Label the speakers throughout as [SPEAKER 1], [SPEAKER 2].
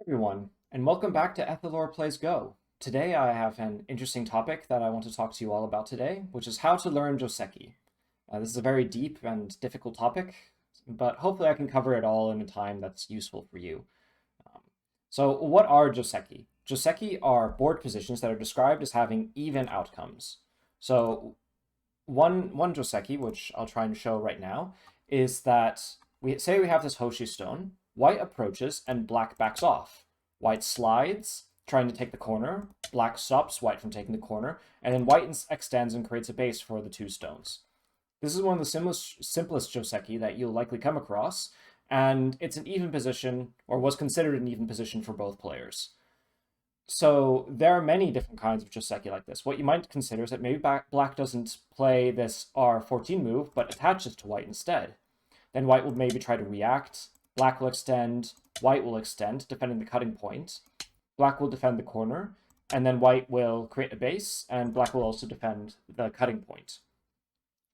[SPEAKER 1] Everyone, and welcome back to Ethelor Plays Go. Today I have an interesting topic that I want to talk to you all about today, which is how to learn Joseki. This is a very deep and difficult topic, but hopefully I can cover it all in a time that's useful for you. Um, so what are Joseki? Joseki are board positions that are described as having even outcomes. So one Joseki, which I'll try and show right now, is that we have this Hoshi stone. White approaches and black backs off. White slides, trying to take the corner. Black stops white from taking the corner, and then white extends and creates a base for the two stones. This is one of the simplest Joseki that you'll likely come across, and it's an even position, or was considered an even position for both players. So there are many different kinds of Joseki like this. What you might consider is that maybe black doesn't play this R14 move, but attaches to white instead. Then white will maybe try to react, black will extend, white will extend, defending the cutting point. Black will defend the corner, and then white will create a base, and black will also defend the cutting point.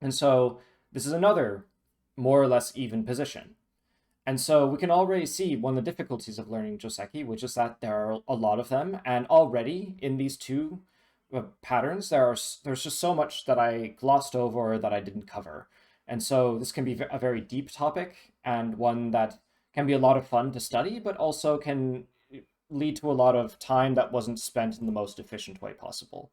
[SPEAKER 1] And so this is another more or less even position. And so we can already see one of the difficulties of learning Joseki, which is that there are a lot of them, and already in these two patterns, there's just so much that I glossed over or that I didn't cover. And so this can be a very deep topic and one that can be a lot of fun to study, but also can lead to a lot of time that wasn't spent in the most efficient way possible.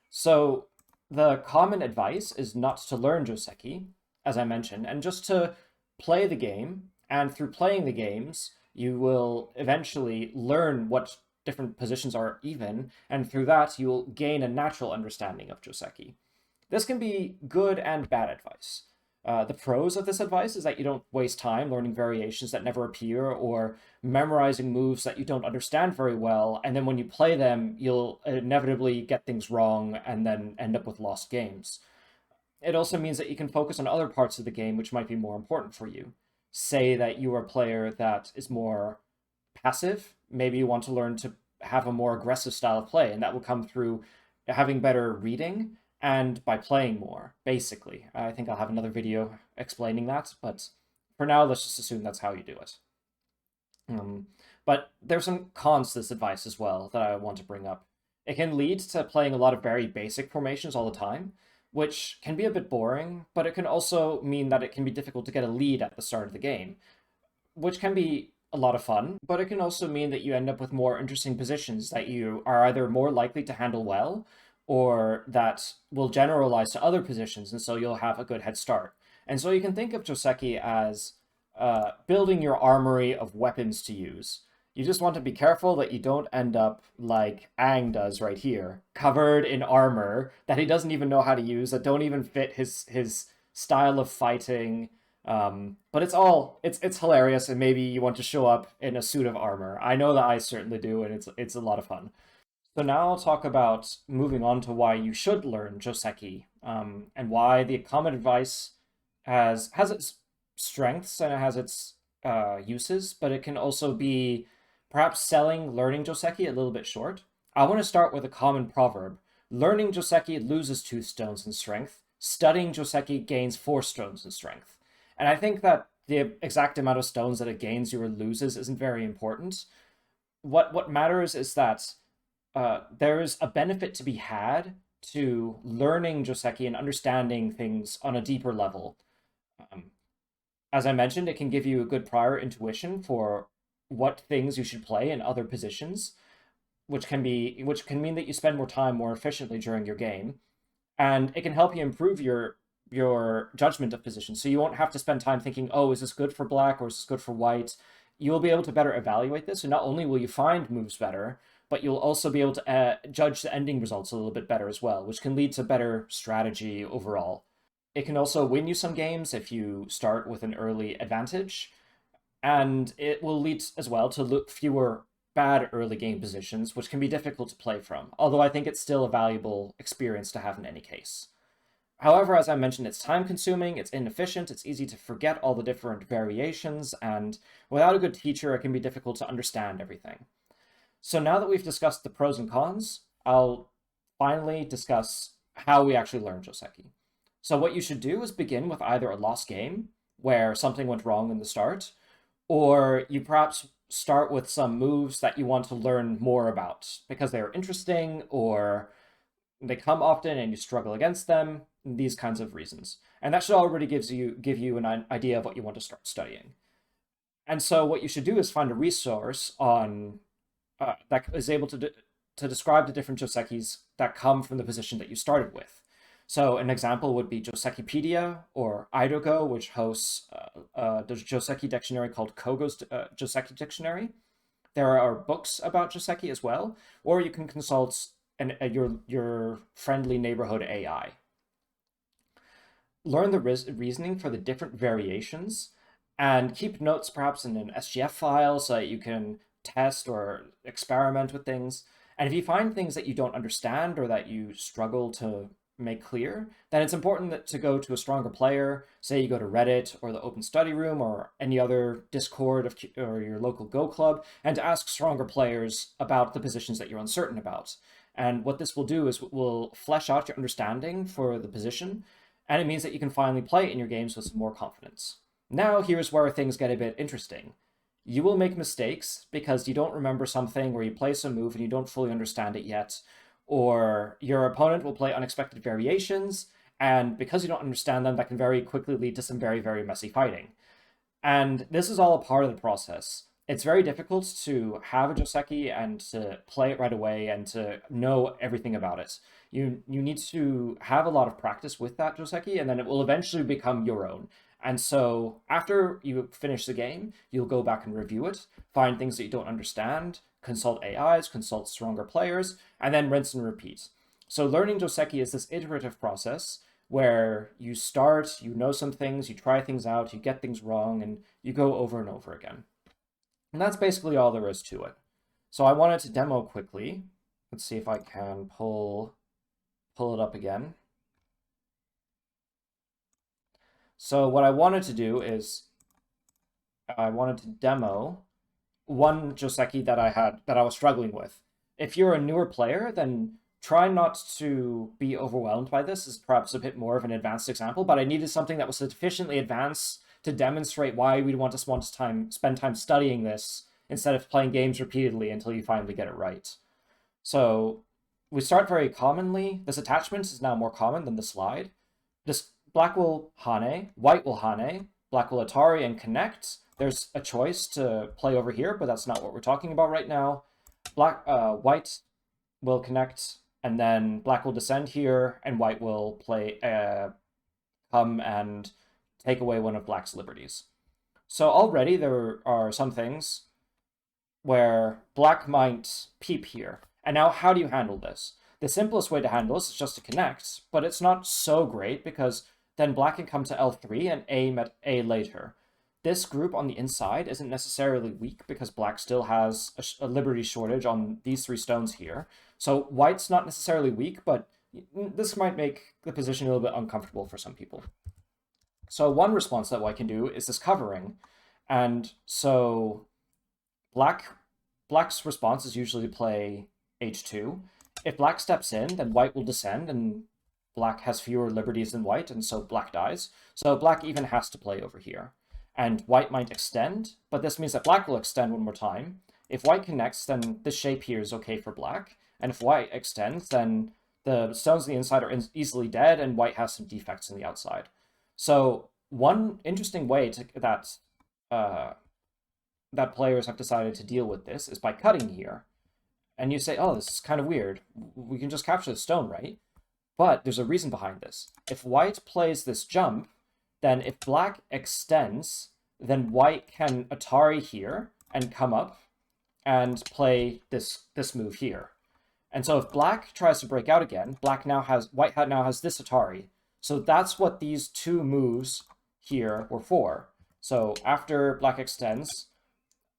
[SPEAKER 1] So the common advice is not to learn Joseki, as I mentioned, and just to play the game. And through playing the games, you will eventually learn what different positions are even, and through that, you'll gain a natural understanding of Joseki. This can be good and bad advice. The pros of this advice is that you don't waste time learning variations that never appear or memorizing moves that you don't understand very well, and then when you play them, you'll inevitably get things wrong and then end up with lost games. It also means that you can focus on other parts of the game which might be more important for you. Say that you are a player that is more passive, maybe you want to learn to have a more aggressive style of play, and that will come through having better reading and by playing more, basically. I think I'll have another video explaining that, but for now, let's just assume that's how you do it. But there's some cons to this advice as well that I want to bring up. It can lead to playing a lot of very basic formations all the time, which can be a bit boring, but it can also mean that it can be difficult to get a lead at the start of the game, which can be a lot of fun, but it can also mean that you end up with more interesting positions that you are either more likely to handle well or that will generalize to other positions, and so you'll have a good head start. And so you can think of Joseki as building your armory of weapons to use. You just want to be careful that you don't end up like Aang does right here, covered in armor that he doesn't even know how to use, that don't even fit his style of fighting. But it's hilarious, and maybe you want to show up in a suit of armor. I know that I certainly do, and it's a lot of fun. So now I'll talk about moving on to why you should learn Joseki, and why the common advice has its strengths and it has its uses, but it can also be perhaps selling learning Joseki a little bit short. I want to start with a common proverb. Learning Joseki loses 2 stones in strength. Studying Joseki gains 4 stones in strength. And I think that the exact amount of stones that it gains you or loses isn't very important. What matters is that there's a benefit to be had to learning Joseki and understanding things on a deeper level. Um, as I mentioned, it can give you a good prior intuition for what things you should play in other positions, which can mean that you spend more time more efficiently during your game, and it can help you improve your judgment of positions. So you won't have to spend time thinking, oh, is this good for black or is this good for white? You will be able to better evaluate this, and not only will you find moves better, but you'll also be able to judge the ending results a little bit better as well, which can lead to better strategy overall. It can also win you some games if you start with an early advantage, and it will lead as well to fewer bad early game positions, which can be difficult to play from, although I think it's still a valuable experience to have in any case. However, as I mentioned, it's time consuming, it's inefficient, it's easy to forget all the different variations, and without a good teacher, it can be difficult to understand everything. So now that we've discussed the pros and cons, I'll finally discuss how we actually learn Joseki. So what you should do is begin with either a lost game, where something went wrong in the start, or you perhaps start with some moves that you want to learn more about because they're interesting or they come often and you struggle against them, these kinds of reasons. And that should already give you an idea of what you want to start studying. And so what you should do is find a resource on that is able to describe the different Josekis that come from the position that you started with. So an example would be Josekipedia or Idogo, which hosts the Joseki dictionary called Kogo's Joseki dictionary. There are books about Joseki as well, or you can consult your friendly neighborhood AI. Learn the reasoning for the different variations and keep notes perhaps in an SGF file so that you can test or experiment with things. And if you find things that you don't understand or that you struggle to make clear, then it's important to go to a stronger player. Say you go to Reddit or the Open Study Room or any other Discord or your local Go club, and to ask stronger players about the positions that you're uncertain about. And what this will do is will flesh out your understanding for the position, and it means that you can finally play in your games with some more confidence. Now, here's where things get a bit interesting. You will make mistakes because you don't remember something, or you play some move and you don't fully understand it yet, or your opponent will play unexpected variations, and because you don't understand them, that can very quickly lead to some very, very messy fighting. And this is all a part of the process. It's very difficult to have a Joseki and to play it right away and to know everything about it. You need to have a lot of practice with that Joseki, and then it will eventually become your own. And so after you finish the game, you'll go back and review it, find things that you don't understand, consult AIs, consult stronger players, and then rinse and repeat. So learning Joseki is this iterative process where you start, you know some things, you try things out, you get things wrong, and you go over and over again. And that's basically all there is to it. So I wanted to demo quickly. Let's see if I can pull it up again. So what I wanted to do is I wanted to demo one Joseki that I was struggling with. If you're a newer player, then try not to be overwhelmed by this. This is perhaps a bit more of an advanced example, but I needed something that was sufficiently advanced to demonstrate why we'd want to spend time studying this instead of playing games repeatedly until you finally get it right. So we start very commonly. This attachment is now more common than the slide. This black will Hane, white will Hane, black will Atari and connect. There's a choice to play over here, but that's not what we're talking about right now. White will connect, and then black will descend here, and white will play come and take away one of black's liberties. So already there are some things where black might peep here. And now how do you handle this? The simplest way to handle this is just to connect, but it's not so great because then black can come to L3 and aim at A later. This group on the inside isn't necessarily weak because black still has a liberty shortage on these 3 stones here. So white's not necessarily weak, but this might make the position a little bit uncomfortable for some people. So one response that white can do is this covering. And so black's response is usually to play H2. If black steps in, then white will descend, and black has fewer liberties than white, and so black dies. So black even has to play over here. And white might extend, but this means that black will extend one more time. If white connects, then this shape here is okay for black. And if white extends, then the stones on the inside are easily dead, and white has some defects on the outside. So one interesting way that players have decided to deal with this is by cutting here. And you say, oh, this is kind of weird. We can just capture the stone, right? But there's a reason behind this. If white plays this jump, then if black extends, then white can Atari here and come up and play this move here. And so if black tries to break out again, white now has this Atari. So that's what these 2 moves here were for. So after black extends,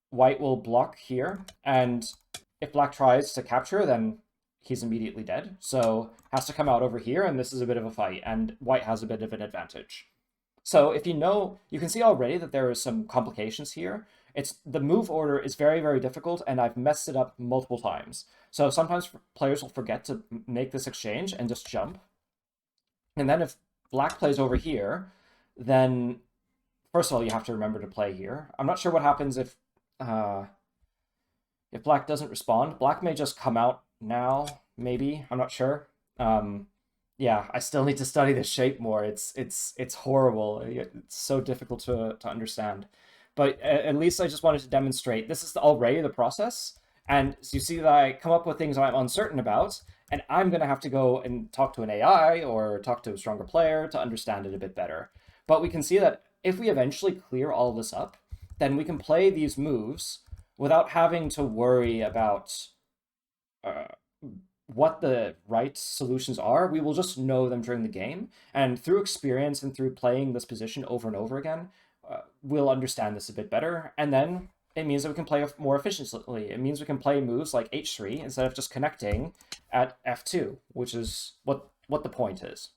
[SPEAKER 1] white will block here, and if black tries to capture, then he's immediately dead. So has to come out over here, and this is a bit of a fight, and white has a bit of an advantage. So if you know, you can see already that there are some complications here. The move order is very, very difficult, and I've messed it up multiple times. So sometimes players will forget to make this exchange and just jump. And then if black plays over here, then first of all, you have to remember to play here. I'm not sure what happens if If black doesn't respond, black may just come out now, maybe. I'm not sure. Um, yeah, I still need to study the shape more. It's horrible. It's so difficult to understand. But at least I just wanted to demonstrate this is already the process. And so you see that I come up with things I'm uncertain about, and I'm going to have to go and talk to an AI or talk to a stronger player to understand it a bit better. But we can see that if we eventually clear all this up, then we can play these moves without having to worry about uh, what the right solutions are. We will just know them during the game. And through experience and through playing this position over and over again, we'll understand this a bit better. And then it means that we can play more efficiently. It means we can play moves like h3 instead of just connecting at f2, which is what the point is.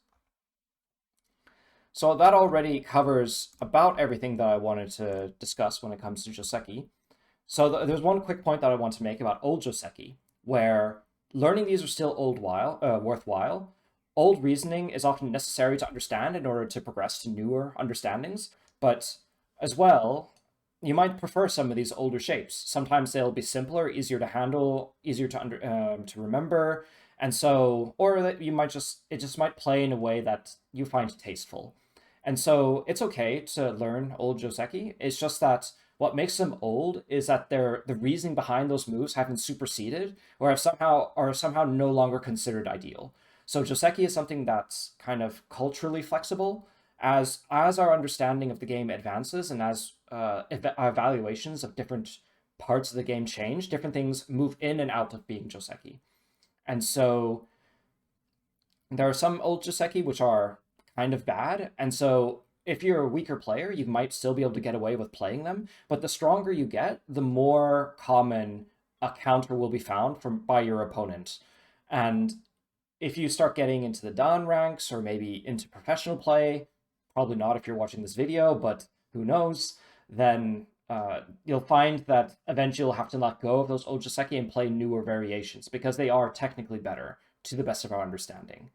[SPEAKER 1] So that already covers about everything that I wanted to discuss when it comes to Joseki. So there's one quick point that I want to make about old Joseki, where learning these are still worthwhile. Old reasoning is often necessary to understand in order to progress to newer understandings, but as well, you might prefer some of these older shapes. Sometimes they'll be simpler, easier to handle, easier to remember, and so, or that it just might play in a way that you find tasteful. And so it's okay to learn old Joseki. It's just that what makes them old is that the reasoning behind those moves have been superseded or are somehow no longer considered ideal. So Joseki is something that's kind of culturally flexible. As our understanding of the game advances and as our evaluations of different parts of the game change, different things move in and out of being Joseki. And so there are some old Joseki which are kind of bad, and so if you're a weaker player, you might still be able to get away with playing them. But the stronger you get, the more common a counter will be found by your opponent. And if you start getting into the Dan ranks or maybe into professional play, probably not if you're watching this video, but who knows, then you'll find that eventually you'll have to let go of those old Joseki and play newer variations because they are technically better to the best of our understanding.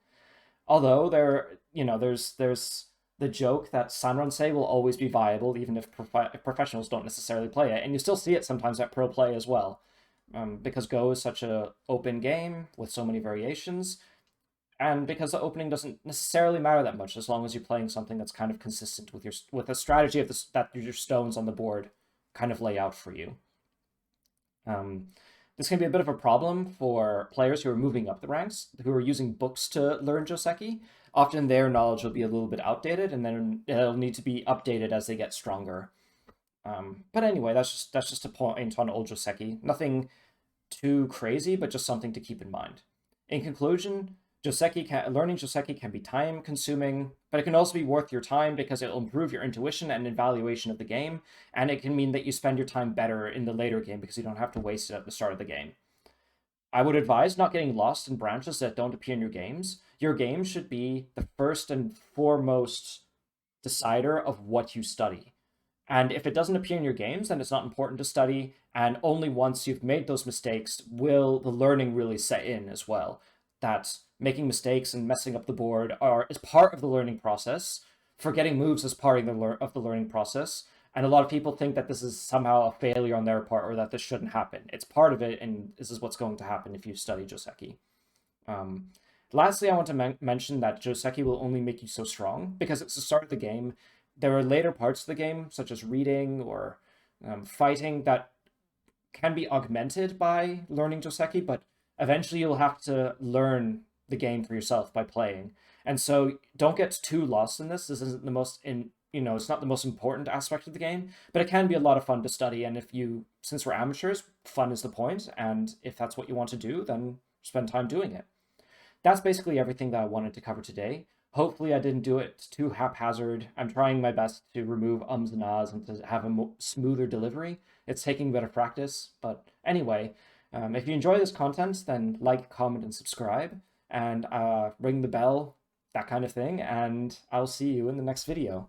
[SPEAKER 1] Although there's the joke that Sanronsei will always be viable even if professionals don't necessarily play it, and you still see it sometimes at pro play as well, because Go is such a open game with so many variations, and because the opening doesn't necessarily matter that much as long as you're playing something that's kind of consistent with a strategy of that your stones on the board kind of lay out for you. This can be a bit of a problem for players who are moving up the ranks, who are using books to learn Joseki. Often their knowledge will be a little bit outdated, and then it'll need to be updated as they get stronger. But anyway, that's just a point on old Joseki. Nothing too crazy, but just something to keep in mind. In conclusion, learning Joseki can be time consuming, but it can also be worth your time because it'll improve your intuition and evaluation of the game, and it can mean that you spend your time better in the later game because you don't have to waste it at the start of the game. I would advise not getting lost in branches that don't appear in your games. Your game should be the first and foremost decider of what you study. And if it doesn't appear in your games, then it's not important to study. And only once you've made those mistakes will the learning really set in as well. That making mistakes and messing up the board is part of the learning process. Forgetting moves is part of the learning process. And a lot of people think that this is somehow a failure on their part or that this shouldn't happen. It's part of it, and this is what's going to happen if you study Joseki. Lastly, I want to mention that Joseki will only make you so strong because it's the start of the game. There are later parts of the game, such as reading or fighting, that can be augmented by learning Joseki, but eventually you'll have to learn the game for yourself by playing. And so don't get too lost in this. This isn't the most it's not the most important aspect of the game, but it can be a lot of fun to study. And since we're amateurs, fun is the point. And if that's what you want to do, then spend time doing it. That's basically everything that I wanted to cover today. Hopefully I didn't do it too haphazard. I'm trying my best to remove ums and ahs and to have a smoother delivery. It's taking a bit of practice, but anyway, if you enjoy this content, then like, comment, and subscribe, and ring the bell, that kind of thing, and I'll see you in the next video.